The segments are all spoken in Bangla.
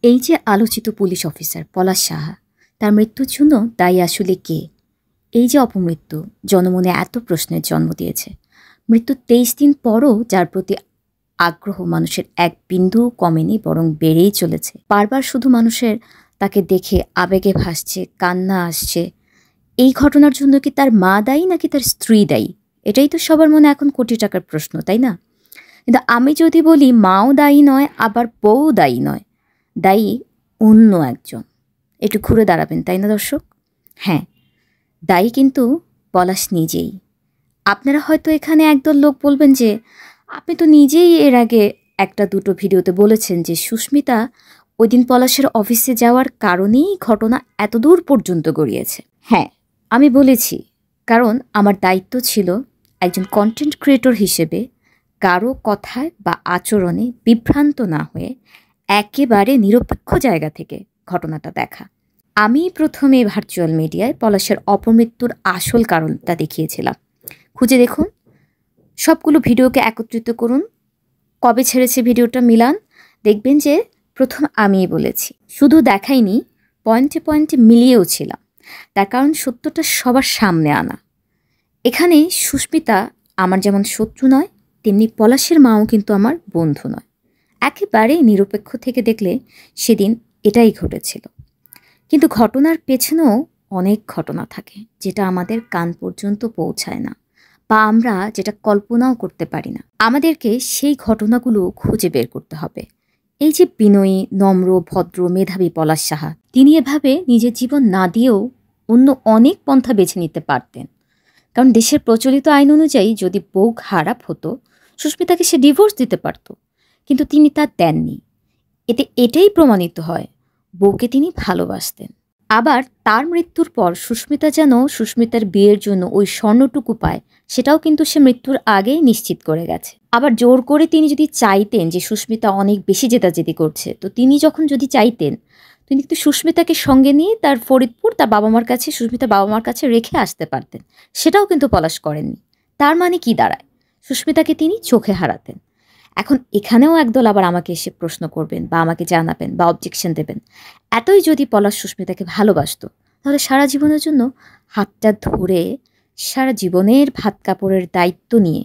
এই যে আলোচিত পুলিশ অফিসার পলাশ সাহা, তার মৃত্যুর জন্য দায়ী আসলে কে? এই যে অপমৃত্যু জনমনে এত প্রশ্নের জন্ম দিয়েছে। মৃত্যুর 23 দিন পরও যার প্রতি আগ্রহ মানুষের এক বিন্দু কমেনি, বরং বেড়েই চলেছে। বারবার শুধু মানুষের তাকে দেখে আবেগে ভাসছে, কান্না আসছে। এই ঘটনার জন্য কি তার মা দায়ী নাকি তার স্ত্রী দায়ী? এটাই তো সবার মনে এখন কোটি টাকার প্রশ্ন, তাই না? কিন্তু আমি যদি বলি মাও দায়ী নয়, আবার বউ দায়ী নয়, দায়ী অন্য একজন। একটু ঘুরে দাঁড়াবেন, তাই না দর্শক? হ্যাঁ, দায়ী কিন্তু পলাশ নিজেই। আপনারা হয়তো এখানে একদল লোক বলবেন যে আপনি তো নিজেই এর আগে একটা দুটো ভিডিওতে বলেছেন যে সুস্মিতা ওই দিন পলাশের অফিসে যাওয়ার কারণেই ঘটনা এত দূর পর্যন্ত গড়িয়েছে। হ্যাঁ, আমি বলেছি, কারণ আমার দায়িত্ব ছিল একজন কন্টেন্ট ক্রিয়েটর হিসেবে কারো কথায় বা আচরণে বিভ্রান্ত না হয়ে একেবারে নিরপেক্ষ জায়গা থেকে ঘটনাটা দেখা। আমি প্রথমে ভার্চুয়াল মিডিয়ায় পলাশের অপমৃত্যুর আসল কারণটা দেখিয়েছিলাম। খুঁজে দেখুন, সবগুলো ভিডিওকে একত্রিত করুন, কবে ছেড়েছে ভিডিওটা মিলান, দেখবেন যে প্রথম আমিই বলেছি। শুধু দেখাইনি, পয়েন্টে পয়েন্টে মিলিয়েও ছিলাম। তার কারণ সত্যটা সবার সামনে আনা। এখানে সুস্মিতা আমার যেমন শত্রু নয়, তেমনি পলাশের মাও কিন্তু আমার বন্ধু নয়। একেবারেই নিরপেক্ষ থেকে দেখলে সেদিন এটাই ঘটেছিল। কিন্তু ঘটনার পেছনেও অনেক ঘটনা থাকে যেটা আমাদের কান পর্যন্ত পৌঁছায় না, বা আমরা যেটা কল্পনাও করতে পারি না। আমাদেরকে সেই ঘটনাগুলো খুঁজে বের করতে হবে। এই যে বিনয়ী, নম্র, ভদ্র, মেধাবী পলাশ সাহা, তিনি এভাবে নিজের জীবন না দিয়েও অন্য অনেক পন্থা বেছে নিতে পারতেন। কারণ দেশের প্রচলিত আইন অনুযায়ী যদি বউ খারাপ হতো, সুস্মিতাকে সে ডিভোর্স দিতে পারত, কিন্তু তিনি তা দেননি। এতে এটাই প্রমাণিত হয় বউকে তিনি ভালোবাসতেন। আবার তার মৃত্যুর পর সুস্মিতা যেন সুস্মিতার বিয়ের জন্য ওই স্বর্ণটুকু পায়, সেটাও কিন্তু সে মৃত্যুর আগেই নিশ্চিত করে গেছে। আবার জোর করে তিনি যদি চাইতেন যে সুস্মিতা অনেক বেশি জেদাজেদি করছে, তো তিনি যখন যদি চাইতেন, তিনি কিন্তু সুস্মিতাকে সঙ্গে নিয়ে তার ফরিদপুর তার বাবা মার কাছে, সুস্মিতার বাবা মার কাছে রেখে আসতে পারতেন। সেটাও কিন্তু পলাশ করেননি। তার মানে কি দাঁড়ায়? সুস্মিতাকে তিনি চোখে হারাতেন। এখন এখানেও একদল আবার আমাকে এসে প্রশ্ন করবেন বা আমাকে জানাবেন বা অবজেকশন দেবেন, এতই যদি পলাশ সুস্মিতাকে ভালোবাসতো, তাহলে সারা জীবনের জন্য হাতটা ধরে সারা জীবনের ভাত কাপড়ের দায়িত্ব নিয়ে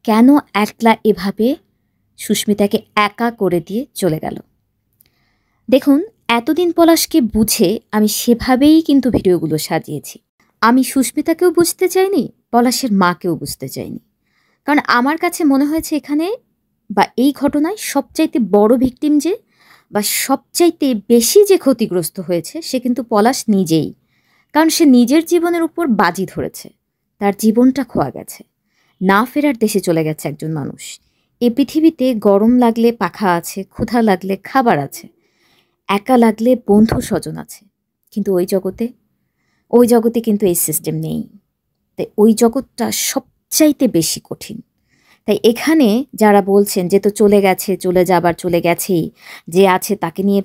কেন একলা এভাবে সুস্মিতাকে একা করে দিয়ে চলে গেল? দেখুন, এতদিন পলাশকে বুঝে আমি সেভাবেই কিন্তু ভিডিওগুলো সাজিয়েছি। আমি সুস্মিতাকেও বুঝতে চাইনি, পলাশের মাকেও বুঝতে চাইনি। কারণ আমার কাছে মনে হয়েছে এখানে বা এই ঘটনায় সবচাইতে বড় ভিকটিম যে, বা সবচাইতে বেশি যে ক্ষতিগ্রস্ত হয়েছে, সে কিন্তু পলাশ নিজেই। কারণ সে নিজের জীবনের উপর বাজি ধরেছে, তার জীবনটা খোয়া গেছে, না ফেরার দেশে চলে গেছে একজন মানুষ। এ পৃথিবীতে গরম লাগলে পাখা আছে, ক্ষুধা লাগলে খাবার আছে, একা লাগলে বন্ধু স্বজন আছে, কিন্তু ওই জগতে কিন্তু এই সিস্টেম নেই। তাই ওই জগৎটা সবচাইতে বেশি কঠিন। তাই এখানে যারা বলছেন যে তো চলে গেছে, চলে যাবার চলে গেছেই, যে আছে তাকে নিয়ে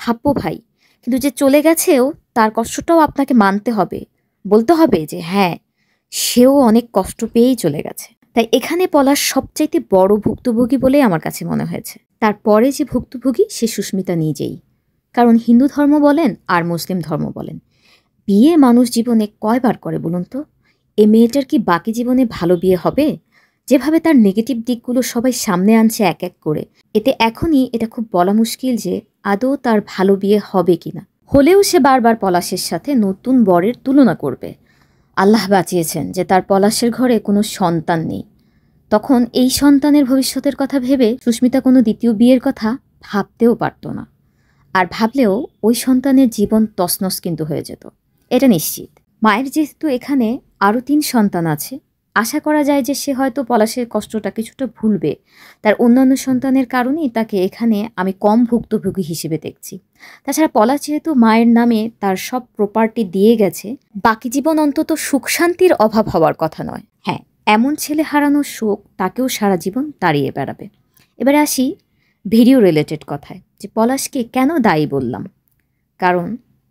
ভাববো ভাই, কিন্তু যে চলে গেছেও তার কষ্টটাও আপনাকে মানতে হবে, বলতে হবে যে হ্যাঁ, সেও অনেক কষ্ট পেয়েই চলে গেছে। তাই এখানে পলাশ সবচাইতে বড় ভুক্তভোগী বলেই আমার কাছে মনে হয়েছে। তারপরে যে ভুক্তভোগী সে সুস্মিতা নিজেই। কারণ হিন্দু ধর্ম বলেন আর মুসলিম ধর্ম বলেন, বিয়ে মানুষ জীবনে কয়বার করে বলুন তো? এ মেয়েটার কি বাকি জীবনে ভালো বিয়ে হবে? যেভাবে তার নেগেটিভ দিকগুলো সবাই সামনে আনছে এক এক করে, এতে এখনই এটা খুব বলা মুশকিল যে আদৌ তার ভালো বিয়ে হবে কিনা। হলেও সে বারবার পলাশের সাথে নতুন বরের তুলনা করবে। আল্লাহ বাঁচিয়েছেন যে তার পলাশের ঘরে কোনো সন্তান নেই। তখন এই সন্তানের ভবিষ্যতের কথা ভেবে সুস্মিতা কোনো দ্বিতীয় বিয়ের কথা ভাবতেও পারত না। আর ভাবলেও ওই সন্তানের জীবন তছনছ কিন্তু হয়ে যেত, এটা নিশ্চিত। মায়ের যেহেতু এখানে আরও 3 সন্তান আছে, আশা করা যায় যে সে হয়তো পলাশের কষ্টটা কিছুটা ভুলবে। তার অন্যান্য সন্তানের কারণেই তাকে এখানে আমি কম ভুক্তভোগী হিসেবে দেখছি। তাছাড়া পলাশ যেহেতু মায়ের নামে তার সব প্রপার্টি দিয়ে গেছে, বাকি জীবন অন্তত সুখ শান্তির অভাব হওয়ার কথা নয়। হ্যাঁ, এমন ছেলে হারানোর শোক তাকেও সারা জীবন তাড়িয়ে বেড়াবে। এবারে আসি ভিডিও রিলেটেড কথায়, যে পলাশকে কেন দায়ী বললাম। কারণ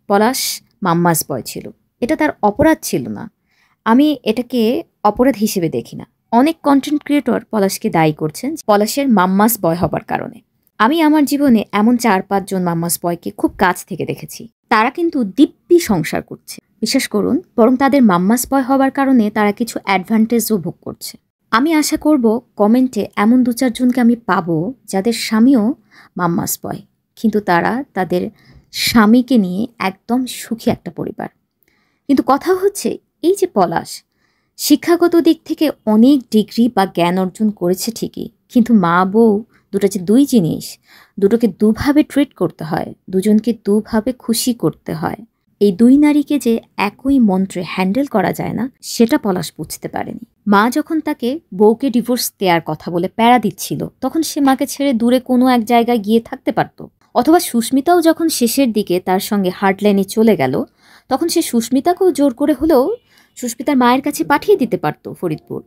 পলাশ মাম্মাস বয় ছিল, এটা তার অপরাধ ছিল না। আমি এটাকে অপরাধ হিসেবে দেখি না। অনেক কন্টেন্ট ক্রিয়েটর পলাশকে দায়ী করছেন পলাশের মাম্মাস বয় হবার কারণে। আমি আমার জীবনে এমন 4-5 জন মাম্মাস বয়কে খুব কাছ থেকে দেখেছি। তারা কিন্তু দিব্যি সংসার করছে, বিশ্বাস করুন। বরং তাদের মাম্মাস বয় হওয়ার কারণে তারা কিছু অ্যাডভান্টেজও ভোগ করছে। আমি আশা করব কমেন্টে এমন 2-4 জনকে আমি পাবো যাদের স্বামীও মাম্মাস বয়, কিন্তু তারা তাদের স্বামীকে নিয়ে একদম সুখী একটা পরিবার। কিন্তু কথা হচ্ছে, এই যে পলাশ শিক্ষাগত দিক থেকে অনেক ডিগ্রি বা জ্ঞান অর্জন করেছে ঠিকই, কিন্তু মা বউ দুটো যে দুই জিনিস, দুটোকে দুভাবে ট্রিট করতে হয়, দুজনকে দুভাবে খুশি করতে হয়। এই দুই নারীকে যে একই মন্ত্রে হ্যান্ডেল করা যায় না, সেটা পলাশ বুঝতে পারেনি। মা যখন তাকে বউকে ডিভোর্স দেওয়ার কথা বলে প্যারা দিচ্ছিল, তখন সে মাকে ছেড়ে দূরে কোনো এক জায়গায় গিয়ে থাকতে পারত। অথবা সুস্মিতাও যখন শেষের দিকে তার সঙ্গে হার্ডলাইনে চলে গেল, তখন সে সুস্মিতাকেও জোর করে হলেও সুস্মিতার মায়ের কাছে পাঠিয়ে দিতে পারত ফরিদপুর।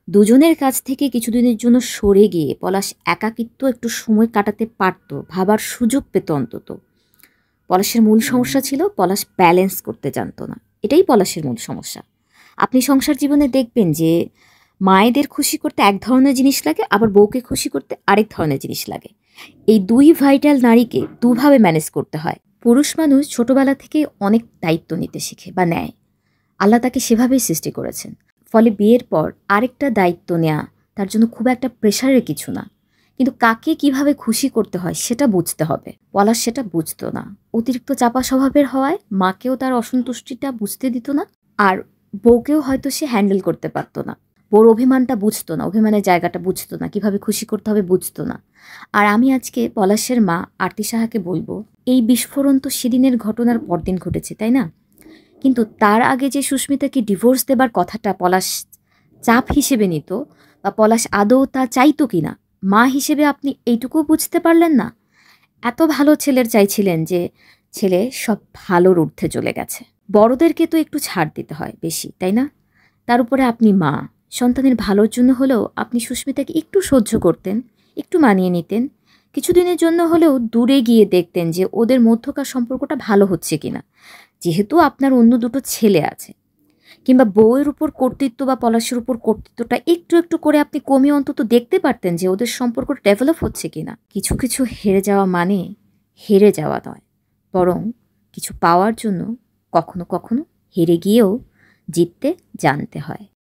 দুজনের কাছ থেকে কিছুদিনের জন্য সরে গিয়ে পলাশ একাকিত্ব একটু সময় কাটাতে পারত, ভাবার সুযোগ পেত অন্তত। পলাশের মূল সমস্যা ছিল পলাশ ব্যালেন্স করতে জানতো না। এটাই পলাশের মূল সমস্যা। আপনি সংসার জীবনে দেখবেন যে মায়েদের খুশি করতে এক ধরনের জিনিস লাগে, আবার বউকে খুশি করতে আরেক ধরনের জিনিস লাগে। এই দুই ভাইটাল নারীকে দুভাবে ম্যানেজ করতে হয়। পুরুষ মানুষ ছোটবেলা থেকে অনেক দায়িত্ব নিতে শিখে বা নেয়, আল্লাহ তাকে সেভাবেই সৃষ্টি করেছেন। ফলে বিয়ের পর আরেকটা দায়িত্ব নেওয়া তার জন্য খুব একটা প্রেশারের কিছু না, কিন্তু কাকে কিভাবে খুশি করতে হয় সেটা বুঝতে হবে। পলাশ সেটা বুঝতো না। অতিরিক্ত চাপা স্বভাবের হওয়ায় মাকেও তার অসন্তুষ্টিটা বুঝতে দিত না, আর বউকেও হয়তো সে হ্যান্ডেল করতে পারতো না। বউর অভিমানটা বুঝতো না, অভিমানের জায়গাটা বুঝতো না, কিভাবে খুশি করতে হবে বুঝতো না। আর আমি আজকে পলাশের মা আরতি সাহাকে বলবো, এই বিস্ফোরণ তো সেদিনের ঘটনার পরদিন ঘটেছে, তাই না? কিন্তু তার আগে যে সুস্মিতাকে ডিভোর্স দেবার কথাটা পলাশ চাপ হিসেবে নিত, বা পলাশ আদৌ তা চাইতো কিনা, মা হিসেবে আপনি এইটুকু বুঝতে পারলেন না? এত ভালো ছেলের চাইছিলেন যে ছেলে সব ভালোর ঊর্ধ্বে চলে গেছে। বড়দেরকে তো একটু ছাড় দিতে হয় বেশি, তাই না? তার উপরে আপনি মা, সন্তানের ভালোর জন্য হলেও আপনি সুস্মিতাকে একটু সহ্য করতেন, একটু মানিয়ে নিতেন, কিছুদিনের জন্য হলেও দূরে গিয়ে দেখতেন যে ওদের মধ্যকার সম্পর্কটা ভালো হচ্ছে কিনা। যেহেতু আপনার অন্য দুটো ছেলে আছে, কিংবা বউয়ের উপর কর্তৃত্ব বা পলাশের উপর কর্তৃত্বটা একটু একটু করে আপনি কমিয়ে অন্তত দেখতে পারতেন যে ওদের সম্পর্ক ডেভেলপ হচ্ছে কিনা। কিছু কিছু হেরে যাওয়া মানে হেরে যাওয়া নয়, বরং কিছু পাওয়ার জন্য কখনো কখনো হেরে গিয়েও জিততে জানতে হয়।